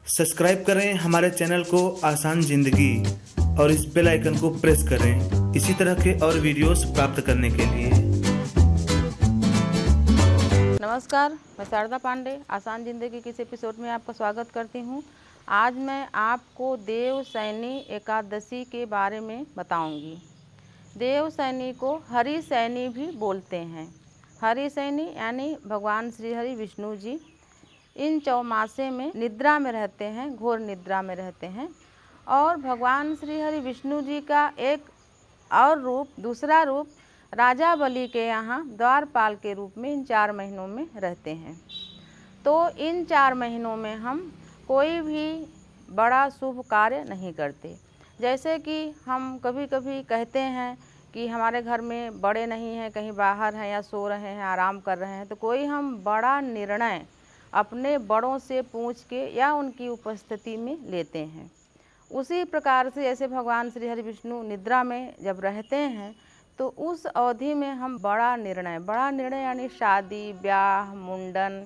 Subscribe करें हमारे channel को आसान जिंदगी और इस बेल आइकन को प्रेस करें इसी तरह के और वीडियोस प्राप्त करने के लिए। नमस्कार, मैं शारदा पांडे आसान जिंदगी के इस एपिसोड में आपका स्वागत करती हूँ। आज मैं आपको देवशयनी एकादशी के बारे में बताऊंगी। देवशयनी को हरिशयनी भी बोलते हैं। हरिशयनी यानी भगवान श्री हरि विष्णु जी इन चौमासे में निद्रा में रहते हैं, घोर निद्रा में रहते हैं। और भगवान श्री हरि विष्णु जी का एक और रूप, दूसरा रूप राजा बलि के यहाँ द्वारपाल के रूप में इन 4 महीनों में रहते हैं। तो इन 4 महीनों में हम कोई भी बड़ा शुभ कार्य नहीं करते। जैसे कि हम कभी कभी कहते हैं कि हमारे घर में बड़े नहीं हैं, कहीं बाहर हैं या सो रहे हैं, आराम कर रहे हैं, तो कोई हम बड़ा निर्णय अपने बड़ों से पूछ के या उनकी उपस्थिति में लेते हैं। उसी प्रकार से जैसे भगवान श्री हरि विष्णु निद्रा में जब रहते हैं तो उस अवधि में हम बड़ा निर्णय यानी शादी, ब्याह, मुंडन,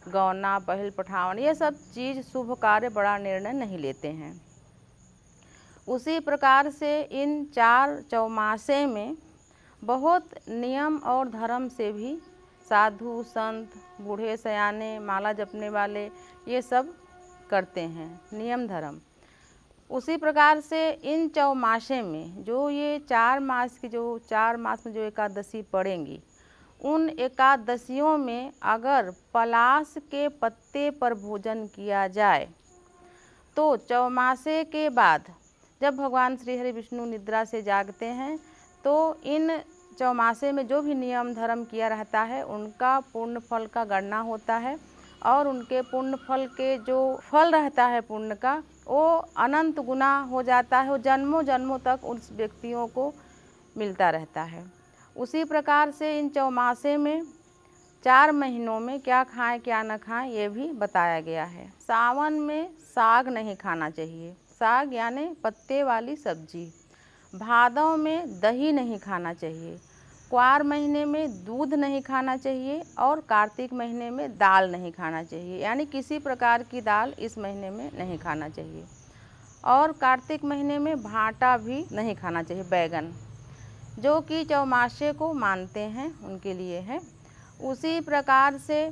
गौना, पहल पठावन, ये सब चीज़ शुभ कार्य बड़ा निर्णय नहीं लेते हैं। उसी प्रकार से इन 4 चौमासे में बहुत नियम और धर्म से भी साधु संत, बूढ़े सयाने, माला जपने वाले ये सब करते हैं, नियम धर्म। उसी प्रकार से इन चौमासे में जो ये 4 मास में जो एकादशी पड़ेंगी, उन एकादशियों में अगर पलाश के पत्ते पर भोजन किया जाए तो चौमासे के बाद जब भगवान श्री हरि विष्णु निद्रा से जागते हैं तो इन चौमासे में जो भी नियम धर्म किया रहता है उनका पुण्य फल का गणना होता है और उनके पुण्य फल के जो फल रहता है पुण्य का, वो अनंत गुना हो जाता है, वो जन्मों जन्मों तक उस व्यक्तियों को मिलता रहता है। उसी प्रकार से इन चौमासे में 4 महीनों में क्या खाएं क्या न खाएं ये भी बताया गया है। सावन में साग नहीं खाना चाहिए, साग यानी पत्ते वाली सब्जी। भादव में दही नहीं खाना चाहिए। क्वार महीने में दूध नहीं खाना चाहिए और कार्तिक महीने में दाल नहीं खाना चाहिए, यानी किसी प्रकार की दाल इस महीने में नहीं खाना चाहिए। और कार्तिक महीने में भाटा भी नहीं खाना चाहिए, बैगन, जो कि चौमासे को मानते हैं उनके लिए है। उसी प्रकार से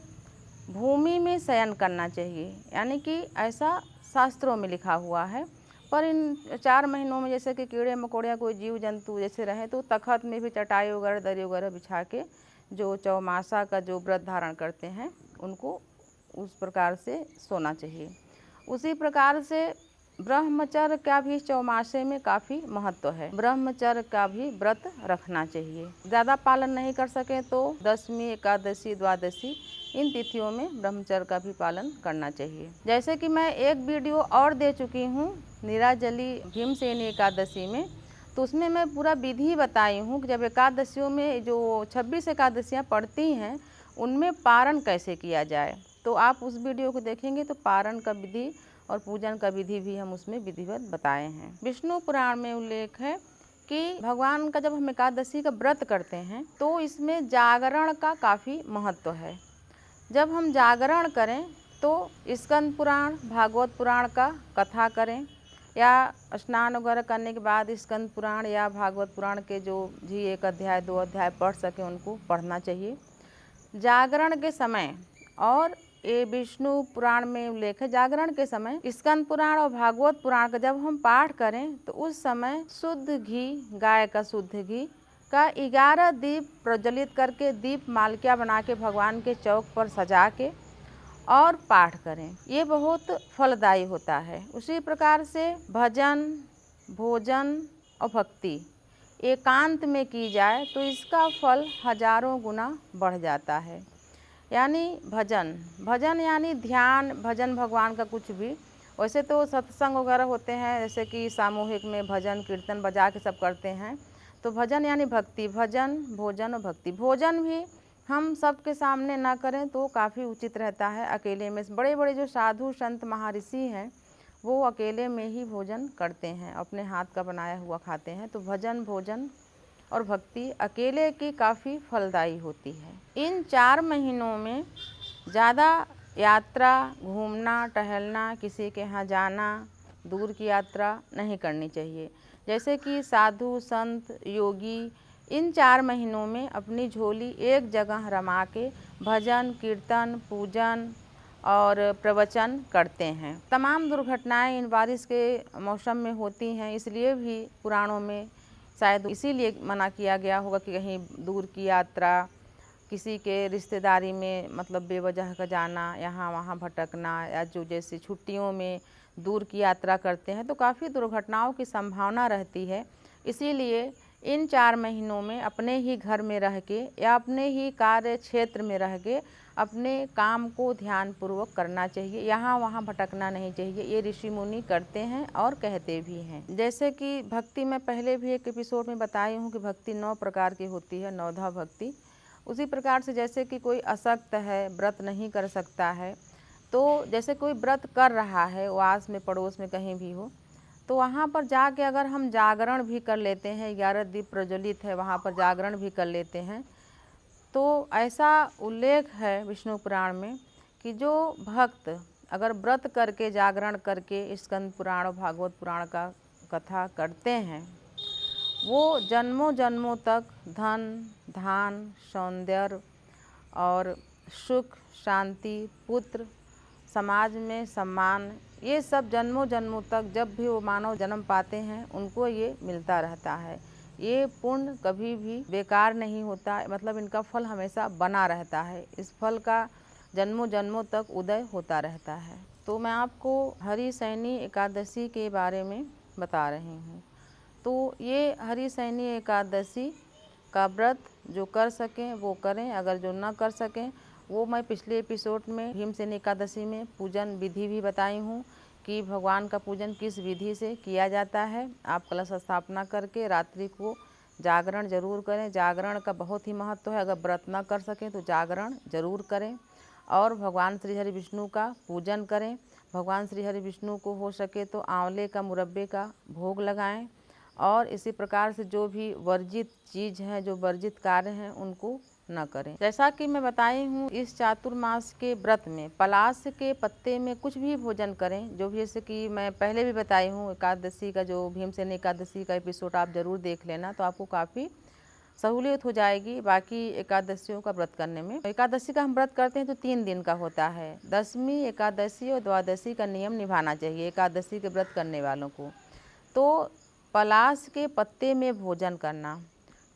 भूमि में शयन करना चाहिए, यानी कि ऐसा शास्त्रों में लिखा हुआ है। पर इन 4 महीनों में जैसे कि कीड़े मकोड़े कोई जीव जंतु जैसे रहे तो तखत में भी चटाई वगैरह दरी वगैरह बिछा के जो चौमासा का जो व्रत धारण करते हैं उनको उस प्रकार से सोना चाहिए। उसी प्रकार से ब्रह्मचर्य का भी चौमासे में काफ़ी महत्व है। ब्रह्मचर्य का भी व्रत रखना चाहिए। ज़्यादा पालन नहीं कर सके तो दशमी, एकादशी, द्वादशी इन तिथियों में ब्रह्मचर्य का भी पालन करना चाहिए। जैसे कि मैं एक वीडियो और दे चुकी हूँ नीराजली भीमसेनी एकादशी में, तो उसमें मैं पूरा विधि बताई हूँ कि जब एकादशियों में जो 26 एकादशियाँ पड़ती हैं उनमें पारण कैसे किया जाए। तो आप उस वीडियो को देखेंगे तो पारण का विधि और पूजन का विधि भी हम उसमें विधिवत बताए हैं। विष्णु पुराण में उल्लेख है कि भगवान का जब हम एकादशी का व्रत करते हैं तो इसमें जागरण का काफ़ी महत्व है। जब हम जागरण करें तो स्कंद पुराण, भागवत पुराण का कथा करें या स्नान वगैरह करने के बाद स्कंद पुराण या भागवत पुराण के जो भी 1 अध्याय 2 अध्याय पढ़ सके उनको पढ़ना चाहिए जागरण के समय। और ये विष्णु पुराण में उल्लेख है, जागरण के समय स्कंद पुराण और भागवत पुराण का जब हम पाठ करें तो उस समय शुद्ध घी, गाय का शुद्ध घी का 11 दीप प्रज्वलित करके दीप मालिका बना के भगवान के चौक पर सजा के और पाठ करें, ये बहुत फलदायी होता है। उसी प्रकार से भजन, भोजन और भक्ति एकांत में की जाए तो इसका फल हजारों गुना बढ़ जाता है। यानी भजन यानी ध्यान, भजन भगवान का कुछ भी। वैसे तो सत्संग वगैरह होते हैं जैसे कि सामूहिक में भजन कीर्तन बजा के सब करते हैं, तो भजन यानी भक्ति, भजन, भोजन और भक्ति। भोजन भी हम सबके सामने ना करें तो काफ़ी उचित रहता है। अकेले में बड़े बड़े जो साधु संत महर्षि हैं वो अकेले में ही भोजन करते हैं, अपने हाथ का बनाया हुआ खाते हैं। तो भजन, भोजन और भक्ति अकेले की काफ़ी फलदायी होती है। इन 4 महीनों में ज़्यादा यात्रा, घूमना, टहलना, किसी के यहाँ जाना, दूर की यात्रा नहीं करनी चाहिए। जैसे कि साधु, संत, योगी इन 4 महीनों में अपनी झोली एक जगह रमा के भजन, कीर्तन, पूजन और प्रवचन करते हैं। तमाम दुर्घटनाएं इन बारिश के मौसम में होती हैं, इसलिए भी पुराणों में शायद इसीलिए मना किया गया होगा कि कहीं दूर की यात्रा, किसी के रिश्तेदारी में मतलब बेवजह का जाना, यहाँ वहाँ भटकना, या जो जैसे छुट्टियों में दूर की यात्रा करते हैं तो काफ़ी दुर्घटनाओं की संभावना रहती है। इसीलिए इन 4 महीनों में अपने ही घर में रह के या अपने ही कार्य क्षेत्र में रह के अपने काम को ध्यानपूर्वक करना चाहिए, यहाँ वहाँ भटकना नहीं चाहिए। ये ऋषि मुनि करते हैं और कहते भी हैं। जैसे कि भक्ति में पहले भी एक एपिसोड में बताई हूँ कि भक्ति 9 प्रकार की होती है, 9धा भक्ति। उसी प्रकार से जैसे कि कोई अशक्त है, व्रत नहीं कर सकता है, तो जैसे कोई व्रत कर रहा है, आस में पड़ोस में कहीं भी हो, तो वहाँ पर जाके अगर हम जागरण भी कर लेते हैं, 11 दीप प्रज्वलित है, वहाँ पर जागरण भी कर लेते हैं, तो ऐसा उल्लेख है विष्णु पुराण में कि जो भक्त अगर व्रत करके जागरण करके स्कंद पुराण और भागवत पुराण का कथा करते हैं, वो जन्मों जन्मों तक धन, धान, सौंदर्य और सुख, शांति, पुत्र, समाज में सम्मान, ये सब जन्मों जन्मों तक जब भी वो मानव जन्म पाते हैं उनको ये मिलता रहता है। ये पुण्य कभी भी बेकार नहीं होता, मतलब इनका फल हमेशा बना रहता है। इस फल का जन्मों जन्मों तक उदय होता रहता है। तो मैं आपको हरिशयनी एकादशी के बारे में बता रही हूँ। तो ये हरिशयनी एकादशी का व्रत जो कर सकें वो करें, अगर जो न कर सकें वो मैं पिछले एपिसोड में भीमसेनी एकादशी में पूजन विधि भी बताई हूँ कि भगवान का पूजन किस विधि से किया जाता है। आप कलश स्थापना करके रात्रि को जागरण जरूर करें। जागरण का बहुत ही महत्व है, अगर व्रत न कर सकें तो जागरण जरूर करें और भगवान श्री हरि विष्णु का पूजन करें। भगवान श्री हरि विष्णु को हो सके तो आंवले का मुरब्बे का भोग लगाएं और इसी प्रकार से जो भी वर्जित चीज़ हैं, जो वर्जित कार्य हैं, उनको न करें। जैसा कि मैं बताई हूँ, इस चातुर्मास के व्रत में पलाश के पत्ते में कुछ भी भोजन करें, जो भी जैसे कि मैं पहले भी बताई हूँ एकादशी का, जो भीमसेनी एकादशी का एपिसोड आप ज़रूर देख लेना, तो आपको काफ़ी सहूलियत हो जाएगी बाकी एकादशियों का व्रत करने में। एकादशी का हम व्रत करते हैं तो 3 दिन का होता है। दशमी, एकादशी और द्वादशी का नियम निभाना चाहिए एकादशी के व्रत करने वालों को। तो पलाश के पत्ते में भोजन करना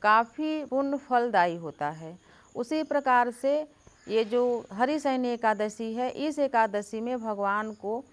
काफ़ी पुण्य फलदायी होता है। उसी प्रकार से ये जो हरिशयनी एकादशी है, इस एकादशी में भगवान को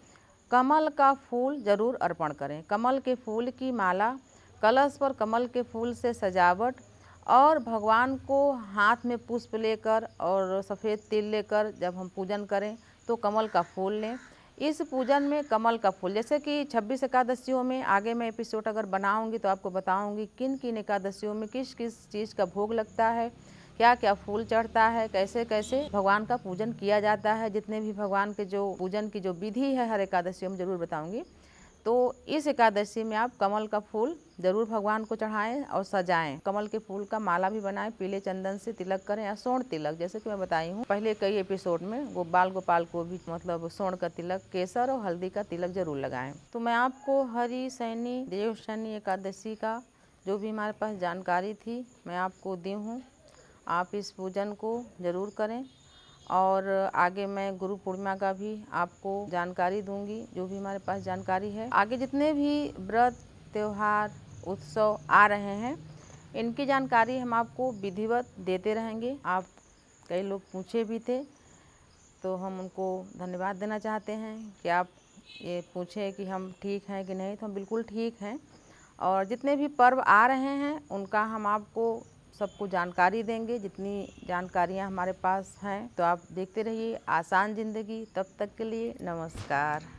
कमल का फूल जरूर अर्पण करें। कमल के फूल की माला, कलश पर कमल के फूल से सजावट और भगवान को हाथ में पुष्प लेकर और सफ़ेद तिल लेकर जब हम पूजन करें तो कमल का फूल लें। इस पूजन में कमल का फूल, जैसे कि 26 एकादशियों में आगे मैं एपिसोड अगर बनाऊंगी तो आपको बताऊंगी किन किन एकादशियों में किस किस चीज़ का भोग लगता है, क्या क्या फूल चढ़ता है, कैसे कैसे भगवान का पूजन किया जाता है। जितने भी भगवान के जो पूजन की जो विधि है हर एकादशियों में ज़रूर बताऊँगी। तो इस एकादशी में आप कमल का फूल ज़रूर भगवान को चढ़ाएं और सजाएं। कमल के फूल का माला भी बनाएं, पीले चंदन से तिलक करें या स्वर्ण तिलक, जैसे कि मैं बताई हूँ पहले कई एपिसोड में, गोपाल को भी मतलब स्वर्ण का तिलक, केसर और हल्दी का तिलक जरूर लगाएं। तो मैं आपको हरिशयनी देवशयनी एकादशी का जो भी हमारे पास जानकारी थी मैं आपको दी हूँ। आप इस पूजन को ज़रूर करें और आगे मैं गुरु पूर्णिमा का भी आपको जानकारी दूंगी, जो भी हमारे पास जानकारी है। आगे जितने भी व्रत, त्यौहार, उत्सव आ रहे हैं, इनकी जानकारी हम आपको विधिवत देते रहेंगे। आप कई लोग पूछे भी थे तो हम उनको धन्यवाद देना चाहते हैं कि आप ये पूछे कि हम ठीक हैं कि नहीं, तो हम बिल्कुल ठीक हैं। और जितने भी पर्व आ रहे हैं उनका हम आपको सबको जानकारी देंगे, जितनी जानकारियां हमारे पास हैं। तो आप देखते रहिए आसान ज़िंदगी। तब तक के लिए नमस्कार।